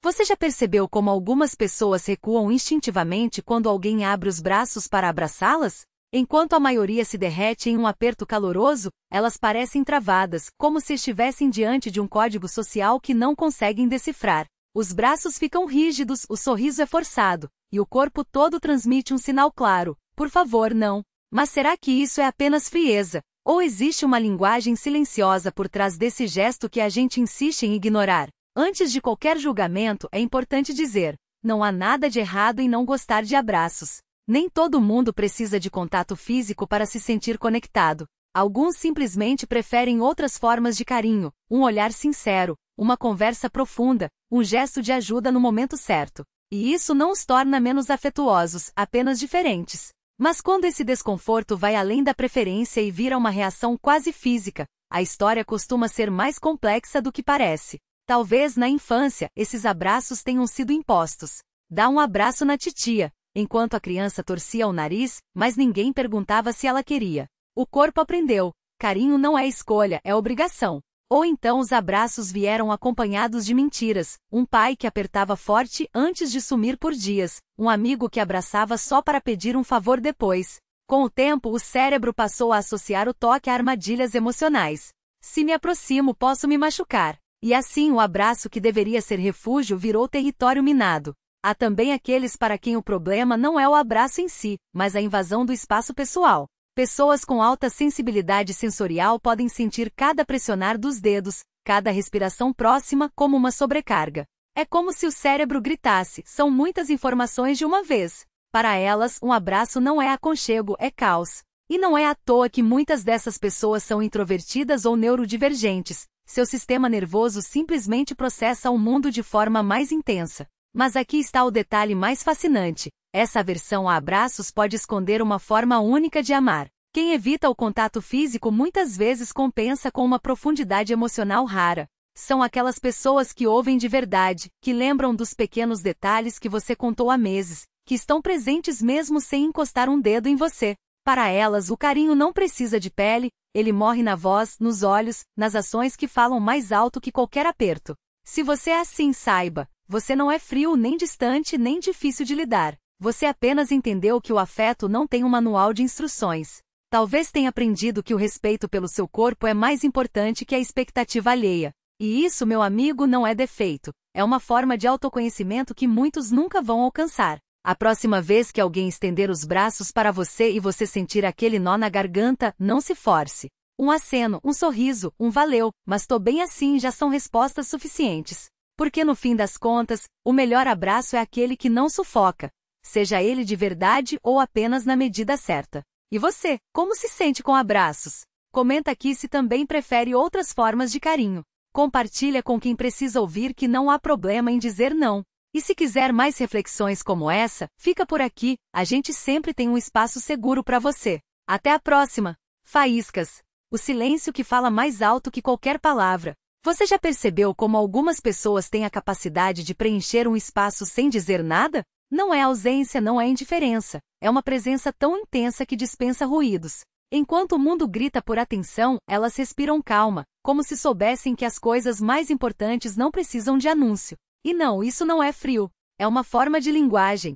Você já percebeu como algumas pessoas recuam instintivamente quando alguém abre os braços para abraçá-las? Enquanto a maioria se derrete em um aperto caloroso, elas parecem travadas, como se estivessem diante de um código social que não conseguem decifrar. Os braços ficam rígidos, o sorriso é forçado, e o corpo todo transmite um sinal claro: por favor, não. Mas será que isso é apenas frieza? Ou existe uma linguagem silenciosa por trás desse gesto que a gente insiste em ignorar? Antes de qualquer julgamento, é importante dizer: não há nada de errado em não gostar de abraços. Nem todo mundo precisa de contato físico para se sentir conectado. Alguns simplesmente preferem outras formas de carinho, um olhar sincero, uma conversa profunda, um gesto de ajuda no momento certo. E isso não os torna menos afetuosos, apenas diferentes. Mas quando esse desconforto vai além da preferência e vira uma reação quase física, a história costuma ser mais complexa do que parece. Talvez na infância, esses abraços tenham sido impostos. Dá um abraço na titia, enquanto a criança torcia o nariz, mas ninguém perguntava se ela queria. O corpo aprendeu: carinho não é escolha, é obrigação. Ou então os abraços vieram acompanhados de mentiras: um pai que apertava forte antes de sumir por dias, um amigo que abraçava só para pedir um favor depois. Com o tempo, o cérebro passou a associar o toque a armadilhas emocionais. Se me aproximo, posso me machucar. E assim o abraço que deveria ser refúgio virou território minado. Há também aqueles para quem o problema não é o abraço em si, mas a invasão do espaço pessoal. Pessoas com alta sensibilidade sensorial podem sentir cada pressionar dos dedos, cada respiração próxima como uma sobrecarga. É como se o cérebro gritasse: são muitas informações de uma vez. Para elas, um abraço não é aconchego, é caos. E não é à toa que muitas dessas pessoas são introvertidas ou neurodivergentes. Seu sistema nervoso simplesmente processa o mundo de forma mais intensa. Mas aqui está o detalhe mais fascinante: essa aversão a abraços pode esconder uma forma única de amar. Quem evita o contato físico muitas vezes compensa com uma profundidade emocional rara. São aquelas pessoas que ouvem de verdade, que lembram dos pequenos detalhes que você contou há meses, que estão presentes mesmo sem encostar um dedo em você. Para elas, o carinho não precisa de pele, ele morre na voz, nos olhos, nas ações que falam mais alto que qualquer aperto. Se você é assim, saiba: você não é frio nem distante nem difícil de lidar. Você apenas entendeu que o afeto não tem um manual de instruções. Talvez tenha aprendido que o respeito pelo seu corpo é mais importante que a expectativa alheia. E isso, meu amigo, não é defeito. É uma forma de autoconhecimento que muitos nunca vão alcançar. A próxima vez que alguém estender os braços para você e você sentir aquele nó na garganta, não se force. Um aceno, um sorriso, um valeu, mas tô bem assim já são respostas suficientes. Porque no fim das contas, o melhor abraço é aquele que não sufoca, seja ele de verdade ou apenas na medida certa. E você, como se sente com abraços? Comenta aqui se também prefere outras formas de carinho. Compartilha com quem precisa ouvir que não há problema em dizer não. E se quiser mais reflexões como essa, fica por aqui, a gente sempre tem um espaço seguro para você. Até a próxima! Faíscas. O silêncio que fala mais alto que qualquer palavra. Você já percebeu como algumas pessoas têm a capacidade de preencher um espaço sem dizer nada? Não é ausência, não é indiferença. É uma presença tão intensa que dispensa ruídos. Enquanto o mundo grita por atenção, elas respiram calma, como se soubessem que as coisas mais importantes não precisam de anúncio. E não, isso não é frio. É uma forma de linguagem.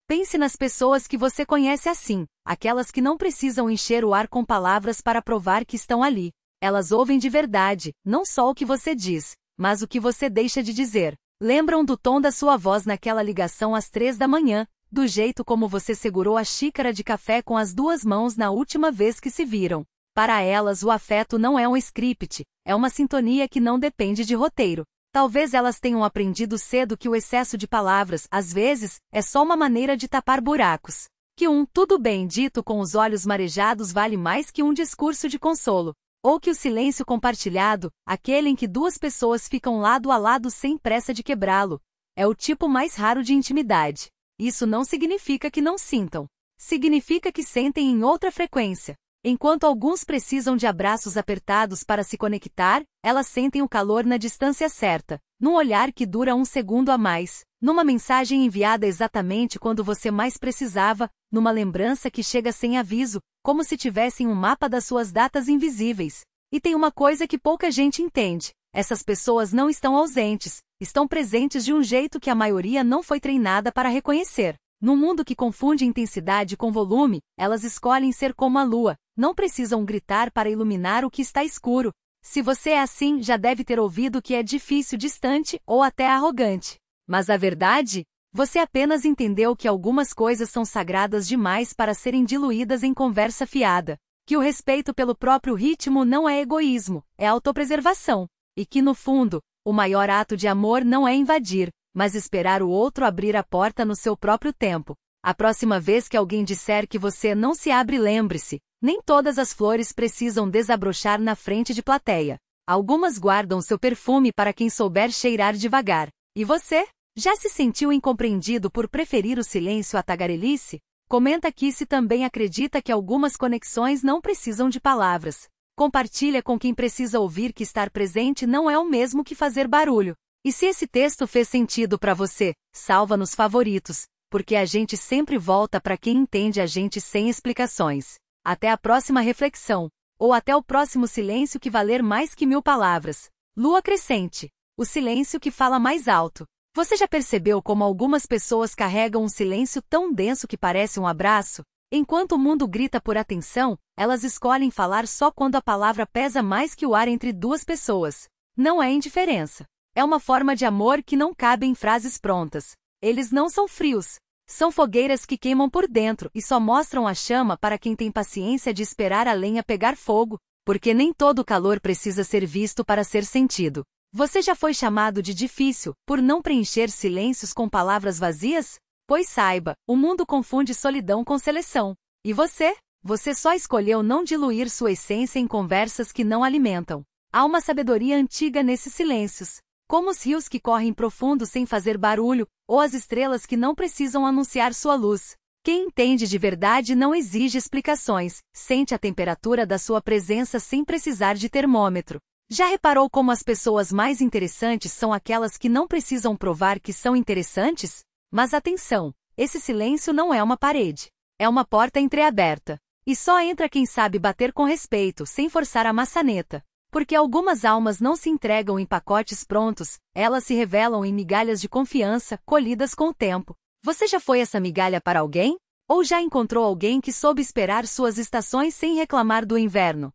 Pense nas pessoas que você conhece assim, aquelas que não precisam encher o ar com palavras para provar que estão ali. Elas ouvem de verdade, não só o que você diz, mas o que você deixa de dizer. Lembram do tom da sua voz naquela ligação às 3 da manhã, do jeito como você segurou a xícara de café com as 2 mãos na última vez que se viram. Para elas, o afeto não é um script, é uma sintonia que não depende de roteiro. Talvez elas tenham aprendido cedo que o excesso de palavras, às vezes, é só uma maneira de tapar buracos. Que um tudo bem dito com os olhos marejados vale mais que um discurso de consolo. Ou que o silêncio compartilhado, aquele em que 2 pessoas ficam lado a lado sem pressa de quebrá-lo, é o tipo mais raro de intimidade. Isso não significa que não sintam. Significa que sentem em outra frequência. Enquanto alguns precisam de abraços apertados para se conectar, elas sentem o calor na distância certa, num olhar que dura um segundo a mais, numa mensagem enviada exatamente quando você mais precisava, numa lembrança que chega sem aviso, como se tivessem um mapa das suas datas invisíveis. E tem uma coisa que pouca gente entende: essas pessoas não estão ausentes, estão presentes de um jeito que a maioria não foi treinada para reconhecer. Num mundo que confunde intensidade com volume, elas escolhem ser como a lua, não precisam gritar para iluminar o que está escuro. Se você é assim, já deve ter ouvido que é difícil, distante ou até arrogante. Mas a verdade? Você apenas entendeu que algumas coisas são sagradas demais para serem diluídas em conversa fiada. Que o respeito pelo próprio ritmo não é egoísmo, é autopreservação. E que, no fundo, o maior ato de amor não é invadir, mas esperar o outro abrir a porta no seu próprio tempo. A próxima vez que alguém disser que você não se abre, lembre-se, nem todas as flores precisam desabrochar na frente de plateia. Algumas guardam seu perfume para quem souber cheirar devagar. E você? Já se sentiu incompreendido por preferir o silêncio à tagarelice? Comenta aqui se também acredita que algumas conexões não precisam de palavras. Compartilha com quem precisa ouvir que estar presente não é o mesmo que fazer barulho. E se esse texto fez sentido para você, salva nos favoritos, porque a gente sempre volta para quem entende a gente sem explicações. Até a próxima reflexão, ou até o próximo silêncio que valer mais que 1000 palavras. Lua crescente, o silêncio que fala mais alto. Você já percebeu como algumas pessoas carregam um silêncio tão denso que parece um abraço? Enquanto o mundo grita por atenção, elas escolhem falar só quando a palavra pesa mais que o ar entre duas pessoas. Não é indiferença. É uma forma de amor que não cabe em frases prontas. Eles não são frios. São fogueiras que queimam por dentro e só mostram a chama para quem tem paciência de esperar a lenha pegar fogo, porque nem todo calor precisa ser visto para ser sentido. Você já foi chamado de difícil por não preencher silêncios com palavras vazias? Pois saiba, o mundo confunde solidão com seleção. E você? Você só escolheu não diluir sua essência em conversas que não alimentam. Há uma sabedoria antiga nesses silêncios. Como os rios que correm profundo sem fazer barulho, ou as estrelas que não precisam anunciar sua luz. Quem entende de verdade não exige explicações, sente a temperatura da sua presença sem precisar de termômetro. Já reparou como as pessoas mais interessantes são aquelas que não precisam provar que são interessantes? Mas atenção, esse silêncio não é uma parede. É uma porta entreaberta. E só entra quem sabe bater com respeito, sem forçar a maçaneta. Porque algumas almas não se entregam em pacotes prontos, elas se revelam em migalhas de confiança, colhidas com o tempo. Você já foi essa migalha para alguém? Ou já encontrou alguém que soube esperar suas estações sem reclamar do inverno?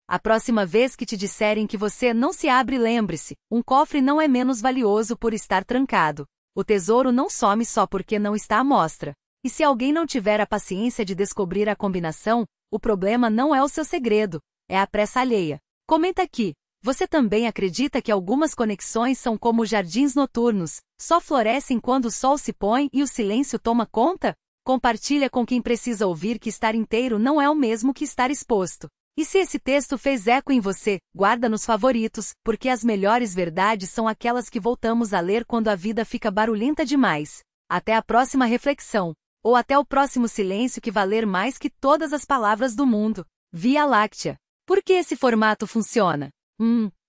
A próxima vez que te disserem que você não se abre, lembre-se, um cofre não é menos valioso por estar trancado. O tesouro não some só porque não está à mostra. E se alguém não tiver a paciência de descobrir a combinação, o problema não é o seu segredo, é a pressa alheia. Comenta aqui, você também acredita que algumas conexões são como jardins noturnos, só florescem quando o sol se põe e o silêncio toma conta? Compartilha com quem precisa ouvir que estar inteiro não é o mesmo que estar exposto. E se esse texto fez eco em você, guarda nos favoritos, porque as melhores verdades são aquelas que voltamos a ler quando a vida fica barulhenta demais. Até a próxima reflexão, ou até o próximo silêncio que valer mais que todas as palavras do mundo. Via Láctea. Por que esse formato funciona?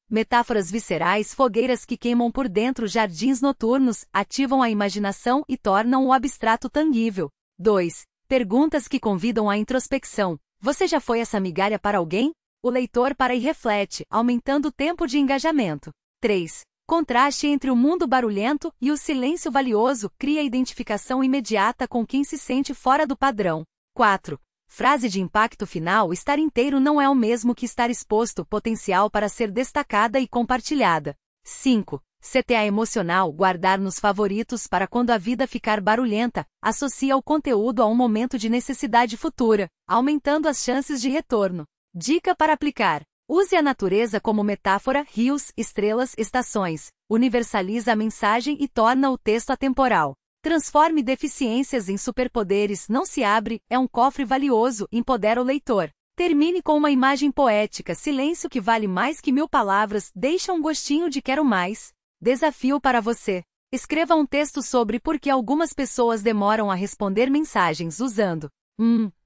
Metáforas viscerais, fogueiras que queimam por dentro, jardins noturnos, ativam a imaginação e tornam o abstrato tangível. 2. Perguntas que convidam à introspecção. Você já foi essa migalha para alguém? O leitor para e reflete, aumentando o tempo de engajamento. 3. Contraste entre o mundo barulhento e o silêncio valioso cria identificação imediata com quem se sente fora do padrão. 4. Frase de impacto final: estar inteiro não é o mesmo que estar exposto, potencial para ser destacada e compartilhada. 5. CTA emocional: guardar nos favoritos para quando a vida ficar barulhenta, associa o conteúdo a um momento de necessidade futura, aumentando as chances de retorno. Dica para aplicar: use a natureza como metáfora, rios, estrelas, estações, universaliza a mensagem e torna o texto atemporal. Transforme deficiências em superpoderes, não se abre, é um cofre valioso, empodera o leitor. Termine com uma imagem poética: silêncio que vale mais que 1000 palavras, deixa um gostinho de quero mais. Desafio para você. Escreva um texto sobre por que algumas pessoas demoram a responder mensagens usando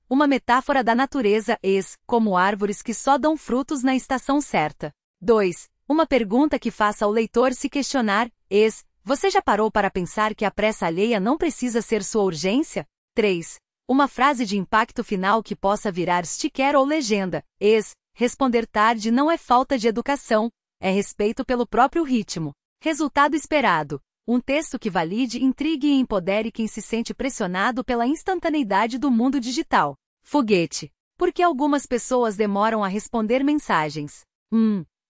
uma metáfora da natureza, como árvores que só dão frutos na estação certa. 2. Uma pergunta que faça ao leitor se questionar, você já parou para pensar que a pressa alheia não precisa ser sua urgência? 3. Uma frase de impacto final que possa virar sticker ou legenda, responder tarde não é falta de educação, é respeito pelo próprio ritmo. Resultado esperado. Um texto que valide, intrigue e empodere quem se sente pressionado pela instantaneidade do mundo digital. Foguete. Por que algumas pessoas demoram a responder mensagens?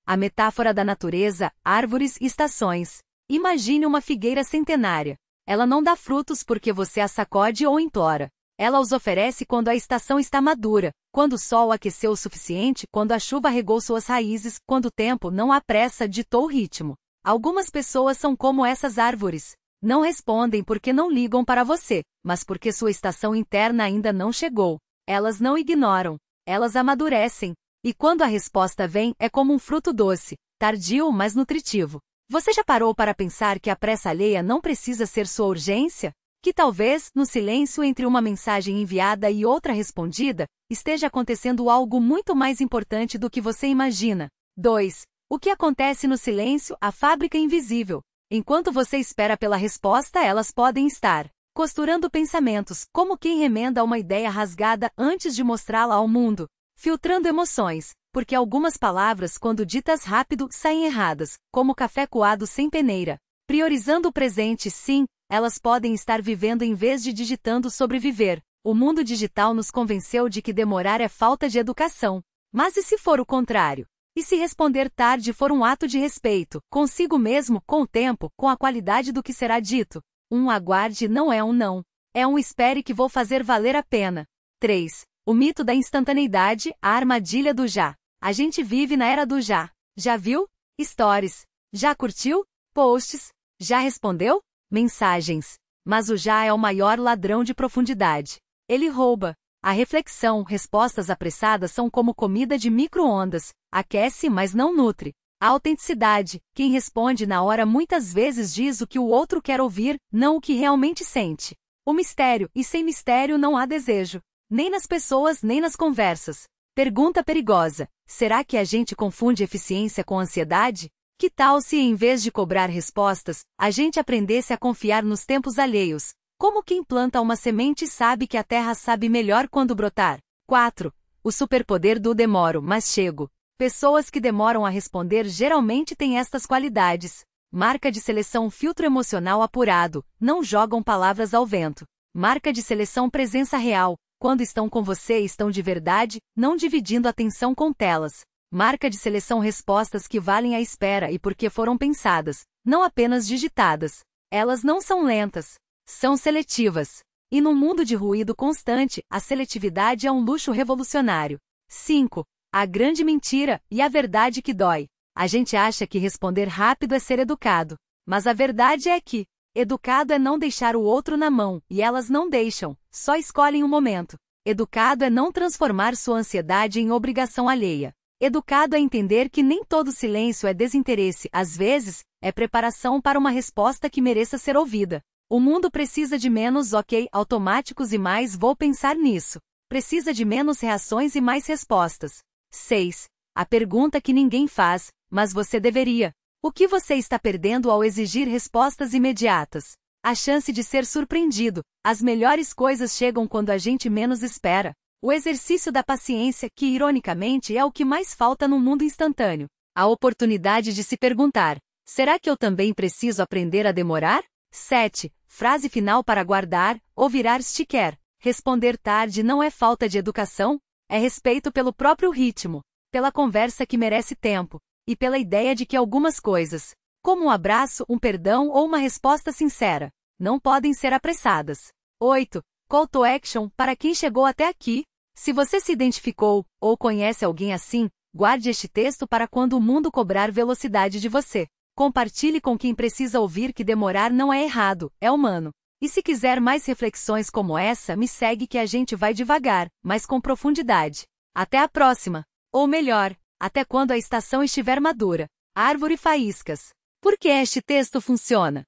A metáfora da natureza, árvores e estações. Imagine uma figueira centenária. Ela não dá frutos porque você a sacode ou implora. Ela os oferece quando a estação está madura, quando o sol aqueceu o suficiente, quando a chuva regou suas raízes, quando o tempo não há pressa ditou o ritmo. Algumas pessoas são como essas árvores. Não respondem porque não ligam para você, mas porque sua estação interna ainda não chegou. Elas não ignoram. Elas amadurecem. E quando a resposta vem, é como um fruto doce, tardio, mas nutritivo. Você já parou para pensar que a pressa alheia não precisa ser sua urgência? Que talvez, no silêncio entre uma mensagem enviada e outra respondida, esteja acontecendo algo muito mais importante do que você imagina. 2. O que acontece no silêncio, a fábrica invisível. Enquanto você espera pela resposta, elas podem estar costurando pensamentos, como quem remenda uma ideia rasgada antes de mostrá-la ao mundo. Filtrando emoções, porque algumas palavras, quando ditas rápido, saem erradas, como café coado sem peneira. Priorizando o presente, sim, elas podem estar vivendo em vez de digitando sobreviver. O mundo digital nos convenceu de que demorar é falta de educação. Mas e se for o contrário? E se responder tarde for um ato de respeito, consigo mesmo, com o tempo, com a qualidade do que será dito? Um aguarde não é um não. É um espere que vou fazer valer a pena. 3. O mito da instantaneidade, a armadilha do já. A gente vive na era do já. Já viu? Stories. Já curtiu? Posts. Já respondeu? Mensagens. Mas o já é o maior ladrão de profundidade. Ele rouba. A reflexão, respostas apressadas são como comida de micro-ondas. Aquece, mas não nutre. A autenticidade. Quem responde na hora muitas vezes diz o que o outro quer ouvir, não o que realmente sente. O mistério, e sem mistério não há desejo. Nem nas pessoas, nem nas conversas. Pergunta perigosa. Será que a gente confunde eficiência com ansiedade? Que tal se, em vez de cobrar respostas, a gente aprendesse a confiar nos tempos alheios? Como quem planta uma semente sabe que a terra sabe melhor quando brotar? 4. O superpoder do demoro, mas chego. Pessoas que demoram a responder geralmente têm estas qualidades. Marca de seleção filtro emocional apurado, não jogam palavras ao vento. Marca de seleção presença real, quando estão com você estão de verdade, não dividindo atenção com telas. Marca de seleção respostas que valem a espera e porque foram pensadas, não apenas digitadas. Elas não são lentas, são seletivas. E num mundo de ruído constante, a seletividade é um luxo revolucionário. 5. A grande mentira e a verdade que dói. A gente acha que responder rápido é ser educado. Mas a verdade é que educado é não deixar o outro na mão, e elas não deixam, só escolhem o momento. Educado é não transformar sua ansiedade em obrigação alheia. Educado é entender que nem todo silêncio é desinteresse, às vezes, é preparação para uma resposta que mereça ser ouvida. O mundo precisa de menos ok automáticos e mais vou pensar nisso. Precisa de menos reações e mais respostas. 6. A pergunta que ninguém faz, mas você deveria. O que você está perdendo ao exigir respostas imediatas? A chance de ser surpreendido. As melhores coisas chegam quando a gente menos espera. O exercício da paciência, que ironicamente é o que mais falta no mundo instantâneo. A oportunidade de se perguntar: será que eu também preciso aprender a demorar? 7. Frase final para guardar, ou virar sticker. Responder tarde não é falta de educação, é respeito pelo próprio ritmo, pela conversa que merece tempo, e pela ideia de que algumas coisas, como um abraço, um perdão ou uma resposta sincera, não podem ser apressadas. 8. Call to action, para quem chegou até aqui. Se você se identificou, ou conhece alguém assim, guarde este texto para quando o mundo cobrar velocidade de você. Compartilhe com quem precisa ouvir que demorar não é errado, é humano. E se quiser mais reflexões como essa, me segue que a gente vai devagar, mas com profundidade. Até a próxima! Ou melhor, até quando a estação estiver madura. Árvore faíscas. Por que este texto funciona?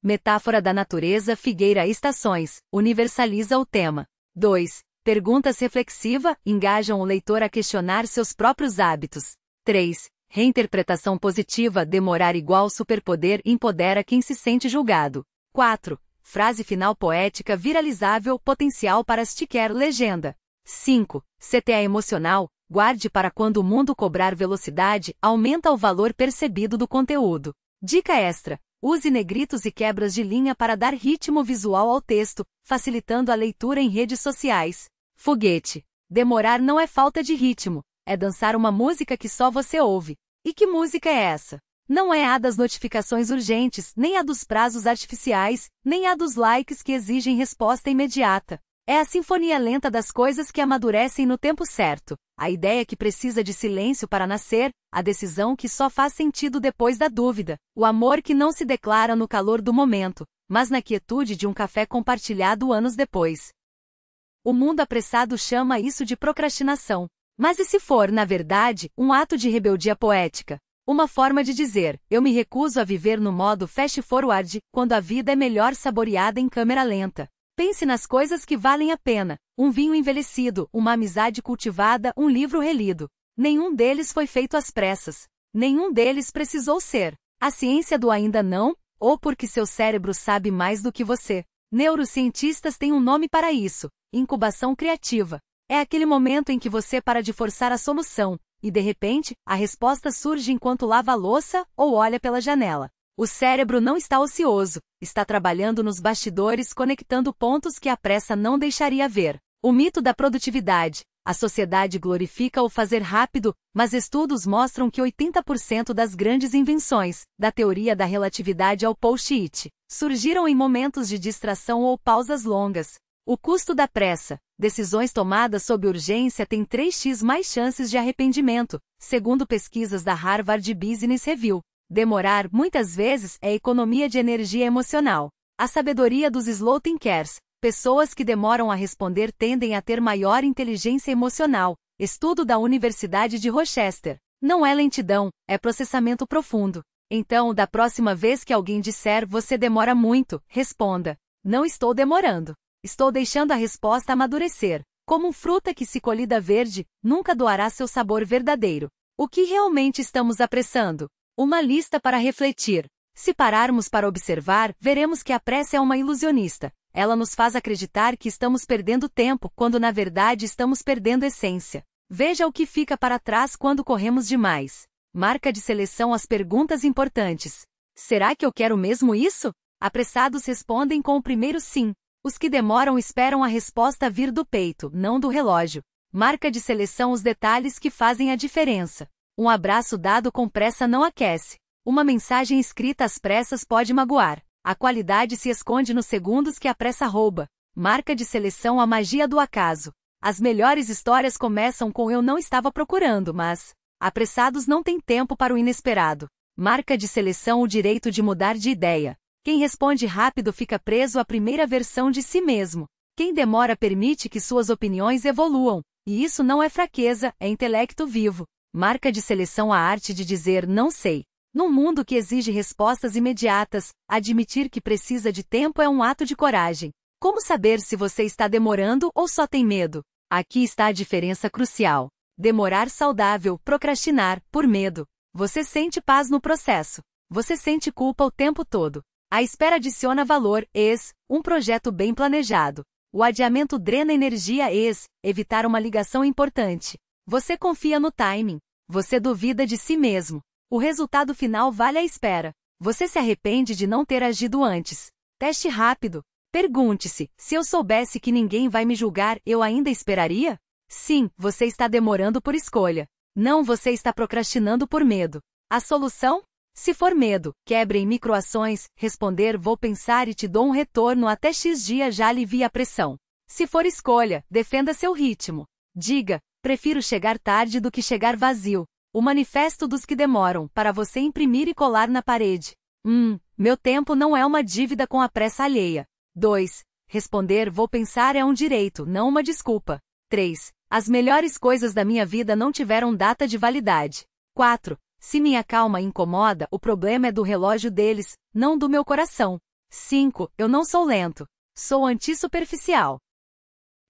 Metáfora da natureza, figueira, estações, universaliza o tema. 2. Perguntas reflexiva, engajam o leitor a questionar seus próprios hábitos. 3. Reinterpretação positiva, demorar igual superpoder, empodera quem se sente julgado. 4. Frase final poética, viralizável, potencial para sticker, legenda. 5. CTA emocional, guarde para quando o mundo cobrar velocidade, aumenta o valor percebido do conteúdo. Dica extra: use negritos e quebras de linha para dar ritmo visual ao texto, facilitando a leitura em redes sociais. Foguete. Demorar não é falta de ritmo, é dançar uma música que só você ouve. E que música é essa? Não é a das notificações urgentes, nem a dos prazos artificiais, nem a dos likes que exigem resposta imediata. É a sinfonia lenta das coisas que amadurecem no tempo certo, a ideia que precisa de silêncio para nascer, a decisão que só faz sentido depois da dúvida, o amor que não se declara no calor do momento, mas na quietude de um café compartilhado anos depois. O mundo apressado chama isso de procrastinação. Mas e se for, na verdade, um ato de rebeldia poética? Uma forma de dizer, eu me recuso a viver no modo fast forward, quando a vida é melhor saboreada em câmera lenta. Pense nas coisas que valem a pena, um vinho envelhecido, uma amizade cultivada, um livro relido. Nenhum deles foi feito às pressas. Nenhum deles precisou ser. A ciência do ainda não, ou porque seu cérebro sabe mais do que você. Neurocientistas têm um nome para isso: incubação criativa. É aquele momento em que você para de forçar a solução, e de repente, a resposta surge enquanto lava a louça ou olha pela janela. O cérebro não está ocioso, está trabalhando nos bastidores conectando pontos que a pressa não deixaria ver. O mito da produtividade. A sociedade glorifica o fazer rápido, mas estudos mostram que 80% das grandes invenções, da teoria da relatividade ao post-it, surgiram em momentos de distração ou pausas longas. O custo da pressa. Decisões tomadas sob urgência têm 3x mais chances de arrependimento, segundo pesquisas da Harvard Business Review. Demorar, muitas vezes, é economia de energia emocional. A sabedoria dos slow thinkers. Pessoas que demoram a responder tendem a ter maior inteligência emocional. Estudo da Universidade de Rochester. Não é lentidão, é processamento profundo. Então, da próxima vez que alguém disser você demora muito, responda: não estou demorando. Estou deixando a resposta amadurecer. Como fruta que se colhida verde, nunca doará seu sabor verdadeiro. O que realmente estamos apressando? Uma lista para refletir. Se pararmos para observar, veremos que a pressa é uma ilusionista. Ela nos faz acreditar que estamos perdendo tempo, quando na verdade estamos perdendo essência. Veja o que fica para trás quando corremos demais. Marca de seleção às perguntas importantes. Será que eu quero mesmo isso? Apressados respondem com o primeiro sim. Os que demoram esperam a resposta vir do peito, não do relógio. Marca de seleção os detalhes que fazem a diferença. Um abraço dado com pressa não aquece. Uma mensagem escrita às pressas pode magoar. A qualidade se esconde nos segundos que a pressa rouba. Marca de seleção a magia do acaso. As melhores histórias começam com eu não estava procurando, mas... Apressados não têm tempo para o inesperado. Marca de seleção o direito de mudar de ideia. Quem responde rápido fica preso à primeira versão de si mesmo. Quem demora permite que suas opiniões evoluam. E isso não é fraqueza, é intelecto vivo. Marca de seleção a arte de dizer não sei. Num mundo que exige respostas imediatas, admitir que precisa de tempo é um ato de coragem. Como saber se você está demorando ou só tem medo? Aqui está a diferença crucial. Demorar saudável, procrastinar, por medo. Você sente paz no processo. Você sente culpa o tempo todo. A espera adiciona valor, um projeto bem planejado. O adiamento drena energia, evitar uma ligação importante. Você confia no timing. Você duvida de si mesmo. O resultado final vale a espera. Você se arrepende de não ter agido antes. Teste rápido. Pergunte-se, se eu soubesse que ninguém vai me julgar, eu ainda esperaria? Sim, você está demorando por escolha. Não, você está procrastinando por medo. A solução? Se for medo, quebre em microações, responder vou pensar e te dou um retorno até X dia já alivia a pressão. Se for escolha, defenda seu ritmo. Diga, prefiro chegar tarde do que chegar vazio. O manifesto dos que demoram, para você imprimir e colar na parede. Meu tempo não é uma dívida com a pressa alheia. 2. Responder vou pensar é um direito, não uma desculpa. 3. As melhores coisas da minha vida não tiveram data de validade. 4. Se minha calma incomoda, o problema é do relógio deles, não do meu coração. 5. Eu não sou lento. Sou antisuperficial.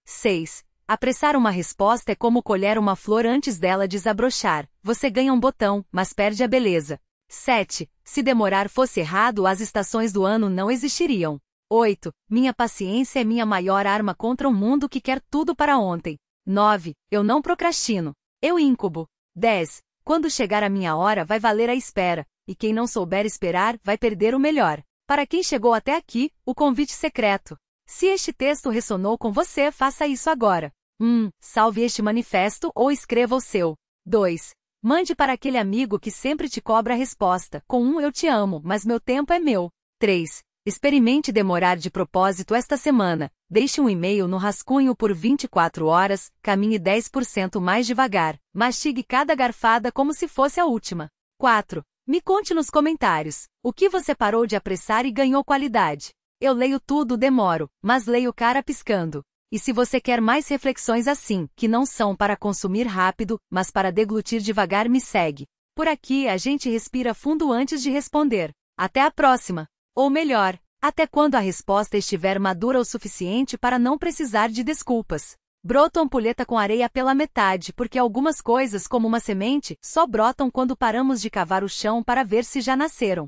6. Apressar uma resposta é como colher uma flor antes dela desabrochar. Você ganha um botão, mas perde a beleza. 7. Se demorar fosse errado, as estações do ano não existiriam. 8. Minha paciência é minha maior arma contra um mundo que quer tudo para ontem. 9. Eu não procrastino. Eu incubo. 10. Quando chegar a minha hora vai valer a espera, e quem não souber esperar vai perder o melhor. Para quem chegou até aqui, o convite secreto. Se este texto ressonou com você, faça isso agora. 1. Salve este manifesto ou escreva o seu. 2. Mande para aquele amigo que sempre te cobra a resposta. Com 1. Eu te amo, mas meu tempo é meu. 3. Experimente demorar de propósito esta semana. Deixe um e-mail no rascunho por 24 horas, caminhe 10% mais devagar. Mastigue cada garfada como se fosse a última. 4. Me conte nos comentários o que você parou de apressar e ganhou qualidade. Eu leio tudo, demoro, mas leio cara piscando. E se você quer mais reflexões assim, que não são para consumir rápido, mas para deglutir devagar, me segue. Por aqui a gente respira fundo antes de responder. Até a próxima! Ou melhor, até quando a resposta estiver madura o suficiente para não precisar de desculpas. Broto ampulheta com areia pela metade, porque algumas coisas, como uma semente, só brotam quando paramos de cavar o chão para ver se já nasceram.